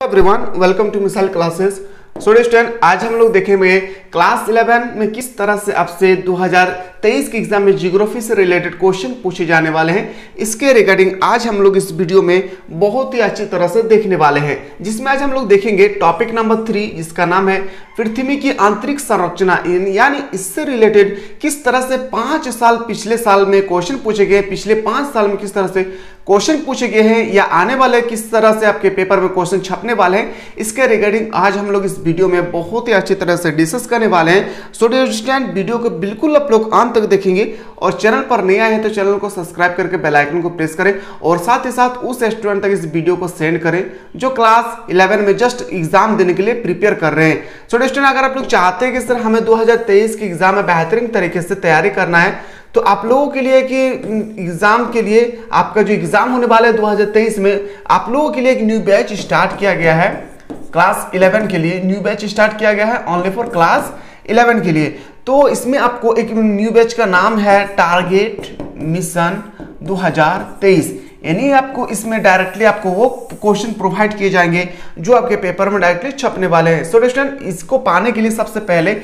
Everyone, welcome to missile classes. Student, आज हम लोग देखेंगे क्लास 11 में किस तरह से आपसे 2023 के एग्जाम में ज्योग्राफी से रिलेटेड क्वेश्चन पूछे जाने वाले हैं। इसके रिगार्डिंग आज हम लोग इस वीडियो में बहुत ही अच्छी तरह से देखने वाले हैं, जिसमें आज हम लोग देखेंगे टॉपिक नंबर 3, जिसका नाम है पृथ्वी की आंतरिक संरचना। यानी इससे रिलेटेड किस तरह से 5 साल पिछले साल में क्वेश्चन पूछे गए, पिछले 5 साल में किस तरह से क्वेश्चन पूछे गए हैं या आने वाले किस तरह से आपके पेपर में क्वेश्चन छपने वाले हैं, इसके रिगार्डिंग आज हम लोग इस वीडियो में बहुत ही अच्छी तरह से डिस्कस करने वाले हैं। स्टूडेंट, वीडियो को बिल्कुल आप लोग अंत तक देखेंगे और चैनल पर नए आए हैं तो चैनल को सब्सक्राइब करके बेल आइकन को प्रेस करें और साथ ही साथ उस स्टूडेंट तक इस वीडियो को सेंड करें जो क्लास 11 में जस्ट एग्जाम देने के लिए प्रिपेयर कर रहे हैं। स्टूडेंट, अगर आप लोग चाहते हैं कि सर हमें 2023 के एग्जाम में बेहतरीन तरीके से तैयारी करना है, तो आप लोगों के लिए कि एग्जाम के लिए आपका जो एग्जाम होने वाला है 2023 में, आप लोगों के लिए एक न्यू बैच स्टार्ट किया गया है। क्लास 11 के लिए न्यू बैच स्टार्ट किया गया है, ओनली फॉर क्लास 11 के लिए। तो इसमें आपको एक न्यू बैच का नाम है टारगेट मिशन 2023। यानी आपको इसमें डायरेक्टली आपको वो क्वेश्चन प्रोवाइड किए जाएंगे जो आपके पेपर में डायरेक्टली छपने वाले हैं। सो स्टूडेंट, इसको पाने के लिए सबसे पहले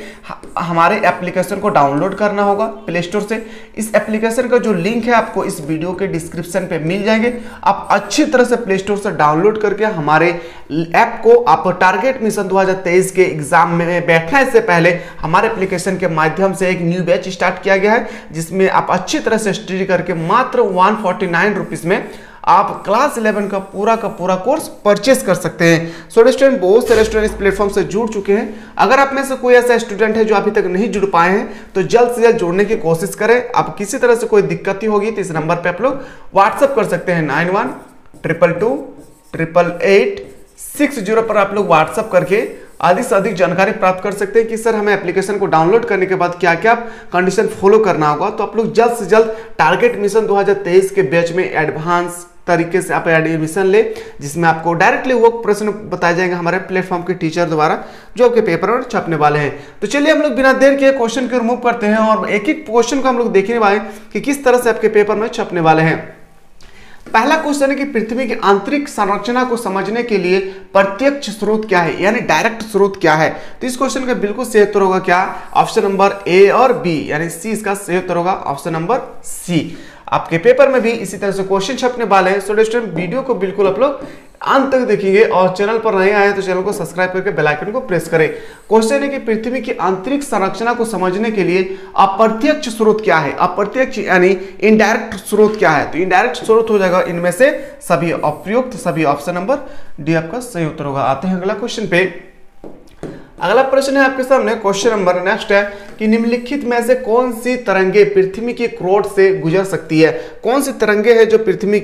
हमारे एप्लीकेशन को डाउनलोड करना होगा प्ले स्टोर से। इस एप्लीकेशन का जो लिंक है आपको इस वीडियो के डिस्क्रिप्शन पे मिल जाएंगे। आप अच्छी तरह से प्ले स्टोर से डाउनलोड करके हमारे ऐप को आप टारगेट मिशन 2023 के एग्जाम में बैठने से पहले हमारे एप्लीकेशन के माध्यम से एक न्यू बैच स्टार्ट किया गया है, जिसमें आप अच्छी तरह से स्टडी करके मात्र 149 रुपीज में आप क्लास 11 का पूरा कोर्स परचेस कर सकते हैं। सो स्टूडेंट, बहुत सारे स्टूडेंट इस प्लेटफॉर्म से जुड़ चुके हैं। अगर आप में से कोई ऐसा स्टूडेंट है जो अभी तक नहीं जुड़ पाए हैं तो जल्द से जल्द जुड़ने की कोशिश करें। अब किसी तरह से कोई दिक्कत ही होगी तो इस नंबर पे आप लोग व्हाट्सएप कर सकते हैं। 9122288860 पर आप लोग व्हाट्सएप करके अधिक से अधिक जानकारी प्राप्त कर सकते हैं कि सर हमें एप्लीकेशन को डाउनलोड करने के बाद क्या क्या कंडीशन फॉलो करना होगा। तो आप लोग जल्द से जल्द टारगेट मिशन 2023 के बैच में एडवांस तरीके से आप एडमिशन ले, जिसमें आपको डायरेक्टली वो प्रश्न बताए जाएंगे हमारे प्लेटफॉर्म के टीचर द्वारा जो आपके पेपर में छपने वाले हैं। तो चलिए हम लोग बिना देर के क्वेश्चन को रिमूव करते हैं और एक एक क्वेश्चन को हम लोग देखने वाले हैं कि किस तरह से आपके पेपर में छपने वाले हैं। पहला क्वेश्चन है कि पृथ्वी की आंतरिक संरचना को समझने के लिए प्रत्यक्ष स्रोत क्या है, यानी डायरेक्ट स्रोत क्या है। तो इस क्वेश्चन का बिल्कुल सही उत्तर होगा क्या? ऑप्शन नंबर ए और बी, यानी सी इसका सही उत्तर होगा, ऑप्शन नंबर सी। आपके पेपर में भी इसी तरह से क्वेश्चन छपने वाले हैं। सो स्टूडेंट, वीडियो को बिल्कुल आप लोग अंत तक देखेंगे और चैनल पर नए आए तो चैनल को सब्सक्राइब करके बेल आइकन को प्रेस करें। क्वेश्चन है कि पृथ्वी की आंतरिक संरचना को समझने के लिए अप्रत्यक्ष स्रोत क्या है। अप्रत्यक्ष यानी इनडायरेक्ट स्रोत क्या है? तो इनडायरेक्ट स्रोत हो जाएगा इनमें से सभी अप्रयुक्त, सभी। ऑप्शन नंबर डी आपका सही उत्तर होगा। आते हैं अगला क्वेश्चन पे। अगला प्रश्न है आपके सामने, क्वेश्चन नंबर नेक्स्ट है कि निम्नलिखित में से कौन सी तरंगे पृथ्वी के क्रोड से गुजर सकती है? कौन सी तरंगे है जो पृथ्वी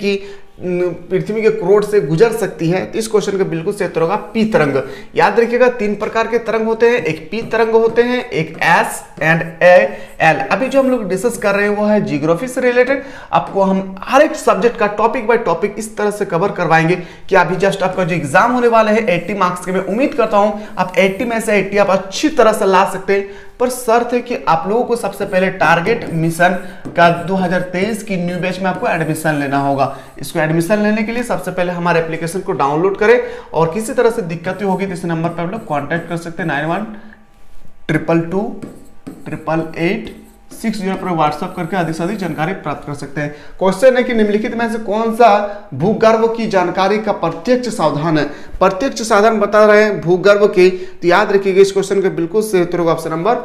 के क्रोड से गुजर सकती है? तो इस क्वेश्चन का बिल्कुल सही उत्तर होगा पी तरंग। याद रखिएगा 3 प्रकार के तरंग होते हैं, एक पी तरंग होते हैं, एक एस एंड एल। अभी जो हम लोग डिस्कस कर रहे हैं वो है जियोग्राफी से रिलेटेड। आपको हम हर एक सब्जेक्ट का टॉपिक बाय टॉपिक इस तरह से कवर करवाएंगे कि अभी जस्ट आपका जो एग्जाम होने वाला है 80 मार्क्स के, मैं उम्मीद करता हूं आप 80 में से 80 आप अच्छी तरह से ला सकते हैं। पर शर्त है कि आप लोगों को सबसे पहले टारगेट मिशन का 2023 की न्यू बैच में आपको एडमिशन लेना होगा। इसको एडमिशन लेने के लिए सबसे पहले हमारे एप्लीकेशन को डाउनलोड करें और किसी तरह से दिक्कत होगी तो इस नंबर पर आप लोग कॉन्टैक्ट कर सकते हैं। 9122288860 पर व्हाट्सएप करके अधिक से अधिक जानकारी प्राप्त कर सकते हैं। क्वेश्चन है कि निम्नलिखित में से कौन सा भूगर्भ की जानकारी का प्रत्यक्ष साधन है? प्रत्यक्ष साधन बता रहे हैं भूगर्भ की, तो याद रखिएगा इस क्वेश्चन का बिल्कुल सही उत्तर होगा ऑप्शन नंबर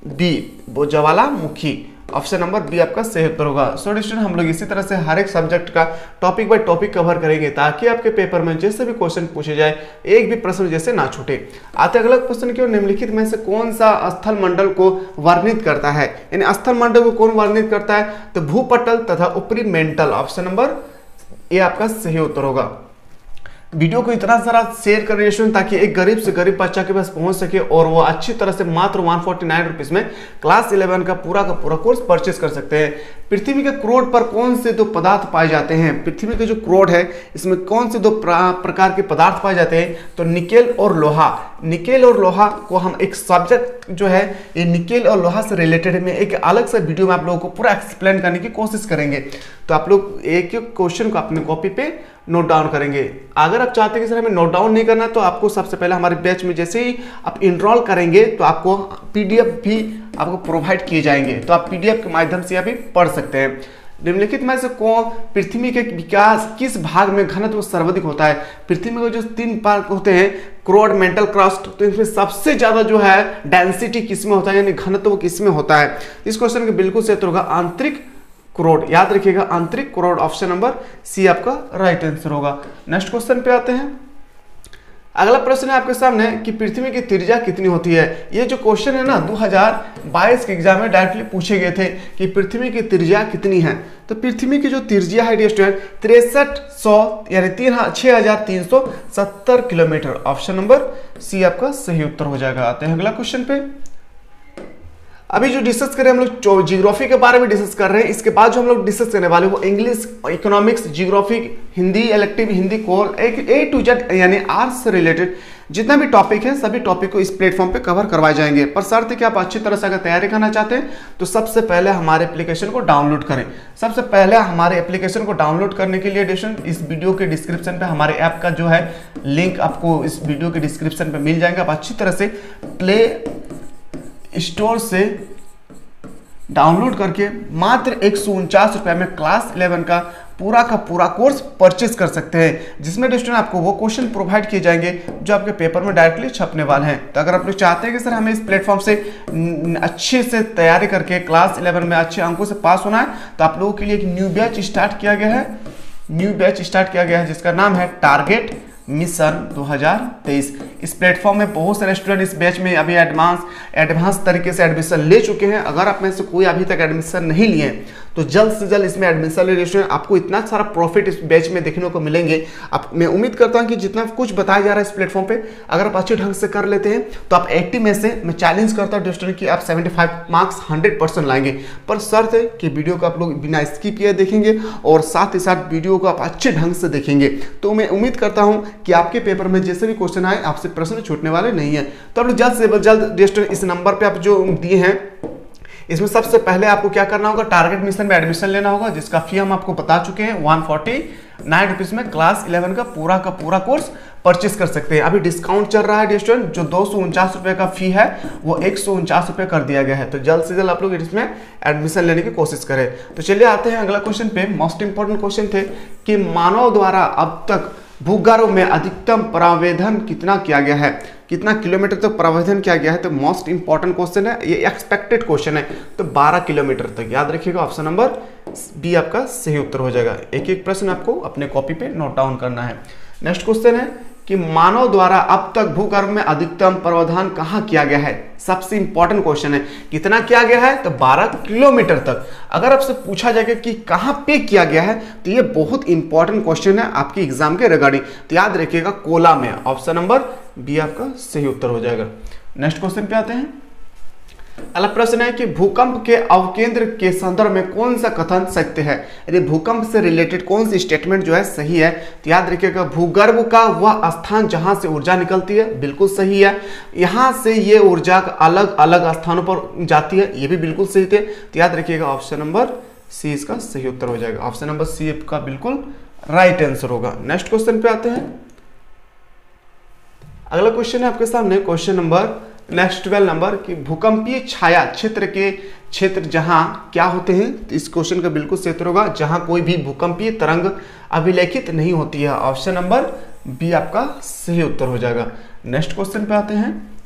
बी, वो ज्वालामुखी। ऑप्शन नंबर बी आपका सही उत्तर होगा। सो स्टूडेंट, हम लोग इसी तरह से हर एक सब्जेक्ट का टॉपिक बाय टॉपिक कवर करेंगे ताकि आपके पेपर में जैसे भी क्वेश्चन पूछे जाए एक भी प्रश्न जैसे ना छूटे। आते अगला क्वेश्चन की ओर। निम्नलिखित में से कौन सा स्थल मंडल को वर्णित करता है? यानी स्थल मंडल को कौन वर्णित करता है? तो भूपटल तथा ऊपरी मेंटल। ऑप्शन नंबर ए आपका सही उत्तर होगा। वीडियो को इतना सारा शेयर करिए स्टूडेंट ताकि एक गरीब से गरीब बच्चा के पास पहुंच सके और वो अच्छी तरह से मात्र 149 रुपीज में क्लास 11 का पूरा कोर्स परचेस कर सकते हैं। पृथ्वी के क्रोड पर कौन से 2 पदार्थ पाए जाते हैं? पृथ्वी के जो क्रोड है इसमें कौन से 2 प्रकार के पदार्थ पाए जाते हैं? तो निकेल और लोहा। निकेल और लोहा को हम एक सब्जेक्ट जो है ये निकेल और लोहा से रिलेटेड में एक अलग से वीडियो में आप लोगों को पूरा एक्सप्लेन करने की कोशिश करेंगे। तो आप लोग एक क्वेश्चन को अपने कॉपी पे नोट डाउन करेंगे। अगर आप चाहते हैं कि सर हमें नोट डाउन नहीं करना, तो आपको सबसे पहले हमारे बैच में जैसे ही आप इनरोल करेंगे तो आपको पीडीएफ भी आपको प्रोवाइड किए जाएंगे, तो आप पीडीएफ के माध्यम से अभी पढ़ सकते हैं। निम्नलिखित में से कौन पृथ्वी के विकास किस भाग में घनत्व सर्वाधिक होता है? पृथ्वी में जो 3 भाग होते हैं, क्रोड, मेंटल, क्रस्ट, तो इसमें सबसे ज्यादा जो है डेंसिटी किसमें होता है, यानी घनत्व किसमें होता है? इस क्वेश्चन के बिल्कुल सही उत्तर होगा आंतरिक क्रोड। याद रखिएगा आंतरिक क्रोड, ऑप्शन नंबर सी आपका राइट आंसर होगा। नेक्स्ट क्वेश्चन पे आते हैं। अगला प्रश्न है आपके सामने कि पृथ्वी की त्रिज्या कितनी होती है? ये जो क्वेश्चन है ना 2022 के एग्जाम में डायरेक्टली पूछे गए थे कि पृथ्वी की त्रिज्या कितनी है। तो पृथ्वी की जो त्रिज्या है डियर स्टूडेंट 6300 यानी 6370 किलोमीटर। ऑप्शन नंबर सी आपका सही उत्तर हो जाएगा। आते हैं अगला क्वेश्चन पे। अभी जो डिस्कस करें हम लोग जियोग्राफी के बारे में डिस्कस कर रहे हैं। इसके बाद जो हम लोग डिस्कस करने वाले वो English, economics, geography, Hindi, elective Hindi core, A to Z यानी आर्ट्स से रिलेटेड जितना भी टॉपिक है सभी टॉपिक को इस प्लेटफॉर्म पे कवर करवाए जाएंगे। पर शर्त है कि आप अच्छी तरह से अगर तैयारी करना चाहते हैं तो सबसे पहले हमारे एप्लीकेशन को डाउनलोड करें। सबसे पहले हमारे एप्लीकेशन को डाउनलोड करने के लिए इस वीडियो के डिस्क्रिप्शन पे हमारे ऐप का जो है लिंक आपको इस वीडियो के डिस्क्रिप्शन पे मिल जाएगा। आप अच्छी तरह से प्ले स्टोर से डाउनलोड करके मात्र 149 रुपए में क्लास 11 का पूरा कोर्स परचेज कर सकते हैं, जिसमें स्टूडेंट आपको वो क्वेश्चन प्रोवाइड किए जाएंगे जो आपके पेपर में डायरेक्टली छपने वाले हैं। तो अगर आप लोग चाहते हैं कि सर हमें इस प्लेटफॉर्म से अच्छे से तैयारी करके क्लास 11 में अच्छे अंकों से पास होना है, तो आप लोगों के लिए एक न्यू बैच स्टार्ट किया गया है, जिसका नाम है टारगेट मिशन 2023। इस प्लेटफॉर्म में बहुत सारे स्टूडेंट इस बैच में अभी एडवांस तरीके से एडमिशन ले चुके हैं। अगर आप में से कोई अभी तक एडमिशन नहीं लिए हैं तो जल्द से जल्द इसमें एडमिशन ले लीजिए। आपको इतना सारा प्रॉफिट इस बैच में देखने को मिलेंगे। मैं उम्मीद करता हूं कि जितना कुछ बताया जा रहा है इस प्लेटफॉर्म पे अगर आप अच्छे ढंग से कर लेते हैं तो आप 80 में से मैं चैलेंज करता हूं स्टूडेंट कि आप 75 मार्क्स 100% लाएंगे। पर शर्त है कि वीडियो को आप लोग बिना स्किप किए देखेंगे और साथ ही साथ वीडियो को आप अच्छे ढंग से देखेंगे। तो मैं उम्मीद करता हूं कि आपके पेपर में जैसे भी क्वेश्चन आए आपसे प्रश्न छूटने वाले नहीं है। तो आप लोग जल्द से जल्द इस नंबर पे आप जो दिए हैं इसमें सबसे पहले आपको क्या करना होगा, टारगेट मिशन में एडमिशन लेना होगा, जिसका फी हम आपको बता चुके हैं 149 रुपीज में क्लास 11 का पूरा कोर्स परचेस कर सकते हैं। अभी डिस्काउंट चल रहा है डियर स्टूडेंट, जो 249 रुपए का फी है वो 149 रुपए कर दिया गया है। तो जल्द से जल्द आप लोग इसमें एडमिशन लेने की कोशिश करें। तो चलिए आते हैं अगला क्वेश्चन पे। मोस्ट इंपॉर्टेंट क्वेश्चन थे कि मानव द्वारा अब तक भूगर्भ में अधिकतम प्रवेदन कितना किया गया है, कितना किलोमीटर तक प्रवेदन किया गया है। तो मोस्ट इंपॉर्टेंट क्वेश्चन है, ये एक्सपेक्टेड क्वेश्चन है, तो 12 किलोमीटर तक। याद रखिएगा ऑप्शन नंबर बी आपका सही उत्तर हो जाएगा। एक एक प्रश्न आपको अपने कॉपी पे नोट डाउन करना है। नेक्स्ट क्वेश्चन है कि मानव द्वारा अब तक भूगर्भ में अधिकतम प्रवेदन कहाँ किया गया है। सबसे इंपॉर्टेंट क्वेश्चन है, कितना किया गया है, तो 12 किलोमीटर तक। अगर आपसे पूछा जाएगा कि कहाँ पे किया गया है तो ये बहुत इंपॉर्टेंट क्वेश्चन है आपके एग्जाम के रिगार्डिंग। तो याद रखिएगा कोला में। ऑप्शन नंबर बी आपका सही उत्तर हो जाएगा। नेक्स्ट क्वेश्चन पे आते हैं। अगला प्रश्न है कि भूकंप के अवकेंद्र के संदर्भ में कौन सा कथन सत्य है, यदि भूकंप से रिलेटेड कौन सी स्टेटमेंट जो है सही है। तो याद रखिएगा भूगर्भ का वह स्थान जहां से ऊर्जा निकलती है, बिल्कुल सही है। यहां से ये ऊर्जा अलग अलग स्थानों पर जाती है, ये भी बिल्कुल सही थे। तो याद रखिएगा ऑप्शन नंबर सी इसका सही उत्तर हो जाएगा। ऑप्शन नंबर सी का बिल्कुल राइट आंसर होगा। नेक्स्ट क्वेश्चन पे आते हैं। अगला क्वेश्चन है आपके सामने, क्वेश्चन नंबर नेक्स्ट 12 नंबर की भूकंपीय छाया क्षेत्र जहां क्या होते हैं। तो इस क्वेश्चन का बिल्कुल सही उत्तर होगा जहां कोई भी भूकंपीय तरंग अभिलेखित नहीं होती है। ऑप्शन नंबर बी आपका सही उत्तर हो जाएगा। नेक्स्ट क्वेश्चन पे आते हैं।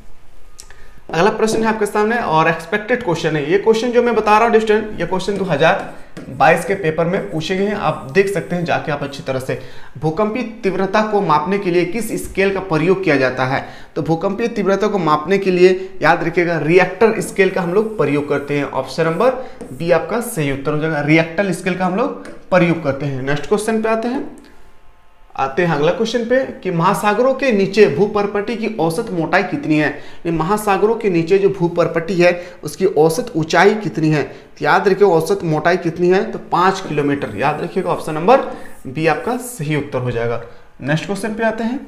अगला प्रश्न है आपके सामने और एक्सपेक्टेड क्वेश्चन है। ये क्वेश्चन जो मैं बता रहा हूँ स्टूडेंट, ये क्वेश्चन 2022 के पेपर में पूछे गए हैं। आप देख सकते हैं जाके आप अच्छी तरह से। भूकंपीय तीव्रता को मापने के लिए किस स्केल का प्रयोग किया जाता है। तो भूकंपीय तीव्रता को मापने के लिए याद रखिएगा रिएक्टर स्केल का हम लोग प्रयोग करते हैं। ऑप्शन नंबर बी आपका सही उत्तर हो जाएगा। रिएक्टर स्केल का हम लोग प्रयोग करते हैं। नेक्स्ट क्वेश्चन पे आते हैं अगला क्वेश्चन पे कि महासागरों के नीचे भूपर्पटी की औसत मोटाई कितनी है। महासागरों के नीचे जो भूपर्पटी है उसकी औसत ऊंचाई कितनी है। तो याद रखिए औसत मोटाई कितनी है, तो 5 किलोमीटर। याद रखिएगा ऑप्शन नंबर बी आपका सही उत्तर हो जाएगा। नेक्स्ट क्वेश्चन पे आते हैं।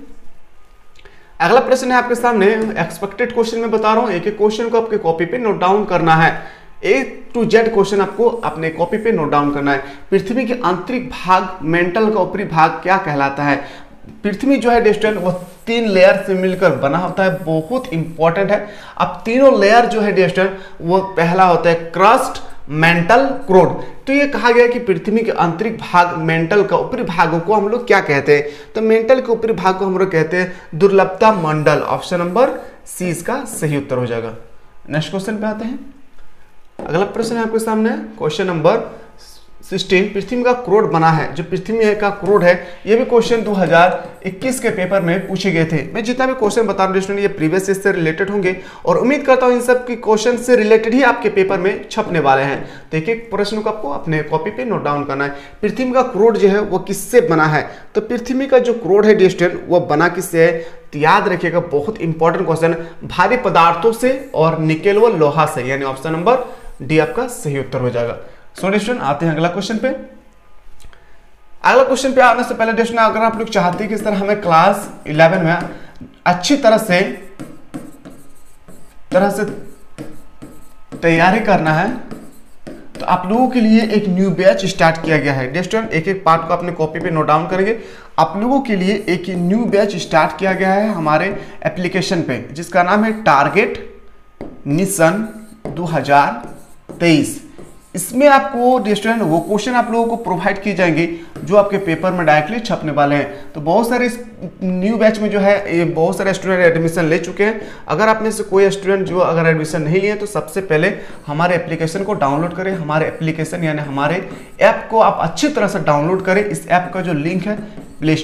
अगला प्रश्न है आपके सामने एक्सपेक्टेड क्वेश्चन में बता रहा हूं, एक एक क्वेश्चन को आपके कॉपी पे नोट डाउन करना है। A to Z क्वेश्चन आपको अपने कॉपी पे नोट डाउन करना है। पृथ्वी के आंतरिक भाग, मेंटल का ऊपरी भाग क्या कहलाता है? पृथ्वी जो है डिस्टेंट वो 3 लेयर से मिलकर बना होता है, बहुत इंपॉर्टेंट है। अब तीनों लेयर जो है डिस्टेंट वो पहला होता है क्रस्ट, मेंटल, क्रोड। तो ये कहा गया कि पृथ्वी के आंतरिक भाग, मेंटल का ऊपरी भागों को हम लोग क्या कहते हैं? तो मेंटल के ऊपरी भाग को हम लोग कहते हैं दुर्लभता मंडल। ऑप्शन नंबर सी इसका सही उत्तर हो जाएगा। नेक्स्ट क्वेश्चन पे आते हैं। अगला प्रश्न है आपके सामने क्वेश्चन नंबर 16। पृथ्वी का क्रोड बना है, जो पृथ्वी का क्रोड है ये भी क्वेश्चन 2021 के पेपर में पूछे गए थे। मैं जितना भी क्वेश्चन बता रहा हूँ ये प्रीवियस ईयर से रिलेटेड होंगे और उम्मीद करता हूँ इन सब की क्वेश्चन से रिलेटेड ही आपके पेपर में छपने वाले हैं। तो एक एक प्रश्न को आपको अपने कॉपी पे नोट डाउन करना है। पृथ्वी का क्रोड जो है वो किससे बना है? तो पृथ्वी का जो क्रोड है डिस्टेंट वो बना किससे है? तो याद रखिएगा, बहुत इंपॉर्टेंट क्वेश्चन, भारी पदार्थों से और निकेल व लोहा से, यानी ऑप्शन नंबर डी आपका सही उत्तर हो जाएगा। सो डिस्टेंट आते हैं अगला क्वेश्चन पे। अगला क्वेश्चन पे आने से पहले डिस्टेंट अगर आप लोग चाहते हैं कि सर हमें क्लास 11 में अच्छी तरह से तैयारी करना है, तो आप लोगों के लिए एक न्यू बैच स्टार्ट किया गया है। डिस्टेंट एक एक पार्ट को अपने कॉपी पे नोट डाउन करेंगे। आप लोगों के लिए एक न्यू बैच स्टार्ट किया गया है हमारे एप्लीकेशन पे, जिसका नाम है टारगेट मिशन 2023। इसमें आपको डिस्टेंट वो क्वेश्चन आप लोगों को प्रोवाइड किए जाएंगे जो आपके पेपर में डायरेक्टली छपने वाले हैं। तो बहुत सारे इस न्यू बैच में जो है ये बहुत सारे स्टूडेंट एडमिशन ले चुके हैं। अगर आप में से कोई स्टूडेंट जो अगर एडमिशन नहीं लिए तो सबसे पहले हमारे एप्लीकेशन को डाउनलोड करें। हमारे एप्लीकेशन यानी हमारे ऐप को आप अच्छी तरह से डाउनलोड करें। इस ऐप का जो लिंक है प्ले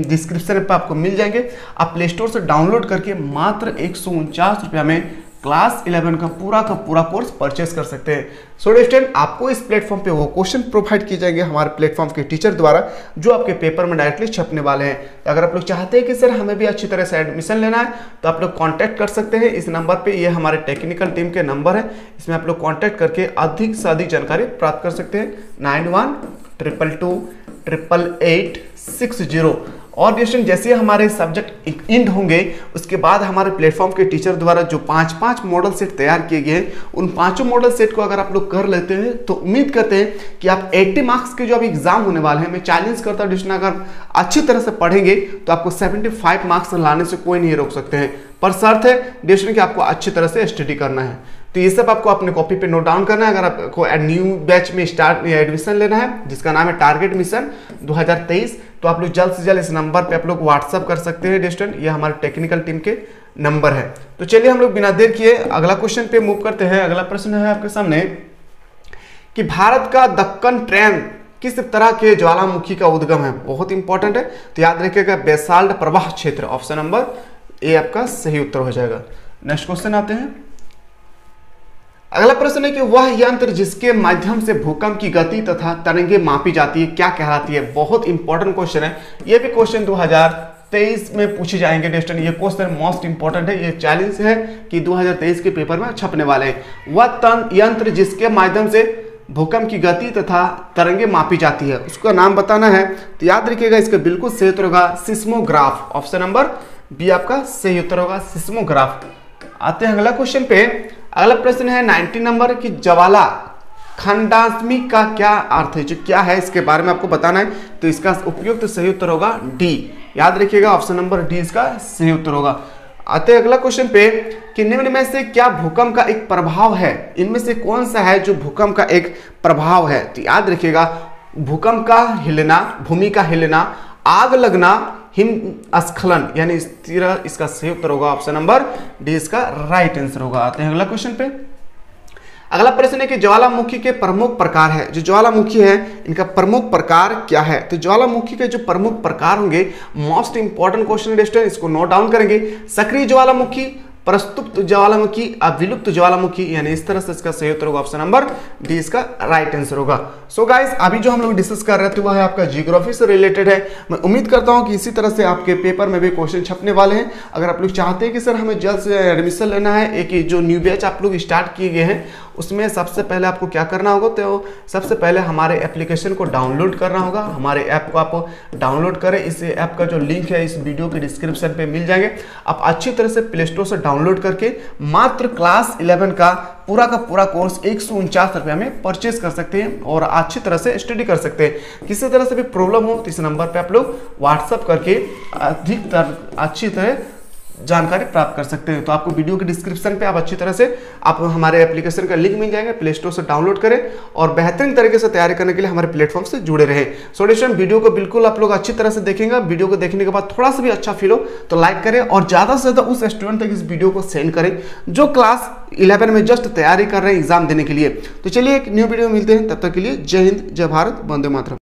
डिस्क्रिप्शन पर आपको मिल जाएंगे। आप प्ले स्टोर से डाउनलोड करके मात्र 149 रुपया में क्लास 11 का पूरा कोर्स परचेस कर सकते हैं। सो स्टूडेंट आपको इस प्लेटफॉर्म पे वो क्वेश्चन प्रोवाइड किए जाएंगे हमारे प्लेटफॉर्म के टीचर द्वारा जो आपके पेपर में डायरेक्टली छपने वाले हैं। अगर आप लोग चाहते हैं कि सर हमें भी अच्छी तरह से एडमिशन लेना है तो आप लोग कांटेक्ट कर सकते हैं इस नंबर पे। ये हमारे टेक्निकल टीम के नंबर है, इसमें आप लोग कांटेक्ट करके अधिक से अधिक जानकारी प्राप्त कर सकते हैं। 9122288860। और जैसे हमारे सब्जेक्ट एंड होंगे उसके बाद हमारे प्लेटफॉर्म के टीचर द्वारा जो 5 मॉडल सेट तैयार किए गए हैं उन 5 मॉडल सेट को अगर आप लोग कर लेते हैं तो उम्मीद करते हैं कि आप 80 मार्क्स के जो अभी एग्जाम होने वाले हैं, मैं चैलेंज करता हूँ डिस्टेंट अगर अच्छी तरह से पढ़ेंगे तो आपको 75 मार्क्स लाने से कोई नहीं रोक सकते हैं, पर शर्त है डिस्टेंट कि आपको अच्छी तरह से स्टडी करना है। तो ये सब आपको अपने कॉपी पे नोट डाउन करना है। अगर आपको न्यू बैच में एडमिशन लेना है जिसका नाम है टारगेट मिशन 2023, तो आप लोग जल्द से जल्द इस नंबर पे आप लोग व्हाट्सअप कर सकते हैं डिस्टेंट। ये हमारे टेक्निकल टीम के नंबर है। तो चलिए हम लोग बिना देर किए अगला क्वेश्चन पे मूव करते हैं। अगला प्रश्न है आपके सामने कि भारत का दक्कन ट्रेंड किस तरह के ज्वालामुखी का उद्गम है? बहुत इंपॉर्टेंट है, तो याद रखिएगा बेसाल्ट प्रवाह क्षेत्र। ऑप्शन नंबर ए आपका सही उत्तर हो जाएगा। नेक्स्ट क्वेश्चन आते हैं। अगला प्रश्न है कि वह यंत्र जिसके माध्यम से भूकंप की गति तथा तरंगे मापी जाती है क्या कहलाती है? बहुत इंपॉर्टेंट क्वेश्चन है। ये भी क्वेश्चन 2023 में पूछे जाएंगे डिस्टेंट। ये क्वेश्चन मोस्ट इंपॉर्टेंट है, ये चैलेंज है कि 2023 के पेपर में छपने वाले हैं। वह यंत्र जिसके माध्यम से भूकंप की गति तथा तरंगे मापी जाती है उसका नाम बताना है। तो याद रखिएगा इसका बिल्कुल सही उत्तर होगा सिस्मोग्राफ। ऑप्शन नंबर बी आपका सही उत्तर होगा सिस्मोग्राफ। आते हैं अगला क्वेश्चन पे। अगला प्रश्न है 19 नंबर की ज्वाला खंडात्मी का क्या अर्थ है? जो क्या है इसके बारे में आपको बताना है। तो इसका उपयुक्त सही उत्तर होगा डी। याद रखिएगा ऑप्शन नंबर डी इसका सही उत्तर होगा। आते हैं अगला क्वेश्चन पे कि निम्न में से क्या भूकंप का एक प्रभाव है? इनमें से कौन सा है जो भूकंप का एक प्रभाव है? तो याद रखिएगा भूकंप का हिलना, भूमि का हिलना, आग लगना, हिमस्खलन यानी इस तरह इसका सही उत्तर होगा ऑप्शन नंबर डी इसका राइट आंसर होगा। आते हैं अगला क्वेश्चन पे। अगला प्रश्न है कि ज्वालामुखी के प्रमुख प्रकार है। जो ज्वालामुखी है इनका प्रमुख प्रकार क्या है? तो ज्वालामुखी के जो प्रमुख प्रकार होंगे, मोस्ट इंपॉर्टेंट क्वेश्चन है, इसको नोट डाउन करेंगे। सक्रिय ज्वालामुखी, प्रस्तुत ज्वालामुखी, अविलुप्त ज्वालामुखी, यानी इस तरह से इसका सही उत्तर होगा ऑप्शन नंबर डी इसका राइट आंसर होगा। सो गाइस अभी जो हम लोग डिस्कस कर रहे थे वह है आपका जियोग्राफी से रिलेटेड है। मैं उम्मीद करता हूं कि इसी तरह से आपके पेपर में भी क्वेश्चन छपने वाले हैं। अगर आप लोग चाहते हैं कि सर हमें जल्द से एडमिशन लेना है, एक जो न्यू बैच आप लोग स्टार्ट किए गए हैं उसमें सबसे पहले आपको क्या करना होगा? तो सबसे पहले हमारे एप्लीकेशन को डाउनलोड करना होगा। हमारे ऐप को आप डाउनलोड करें। इस ऐप का जो लिंक है इस वीडियो के डिस्क्रिप्शन पे मिल जाएंगे। आप अच्छी तरह से प्ले स्टोर से डाउनलोड डाउनलोड करके मात्र क्लास 11 का पूरा कोर्स 149 रुपये में परचेज कर सकते हैं और अच्छी तरह से स्टडी कर सकते हैं। किसी तरह से भी प्रॉब्लम हो तो इस नंबर पे आप लोग व्हाट्सअप करके अधिकतर अच्छी तरह जानकारी प्राप्त कर सकते हैं। तो आपको वीडियो के डिस्क्रिप्शन पे आप अच्छी तरह से आप हमारे एप्लीकेशन का लिंक मिल जाएगा, प्ले स्टोर से डाउनलोड करें और बेहतरीन तरीके से तैयारी करने के लिए हमारे प्लेटफॉर्म से जुड़े रहे। सो स्टूडेंट, वीडियो को बिल्कुल आप लोग अच्छी तरह से देखेंगे। वीडियो को देखने के बाद थोड़ा सा भी अच्छा फील हो तो लाइक करें और ज़्यादा से ज़्यादा उस स्टूडेंट तक इस वीडियो को सेंड करें जो क्लास 11 में जस्ट तैयारी कर रहे हैं एग्जाम देने के लिए। तो चलिए एक न्यू वीडियो मिलते हैं, तब तक के लिए जय हिंद, जय भारत, वंदे मातरम।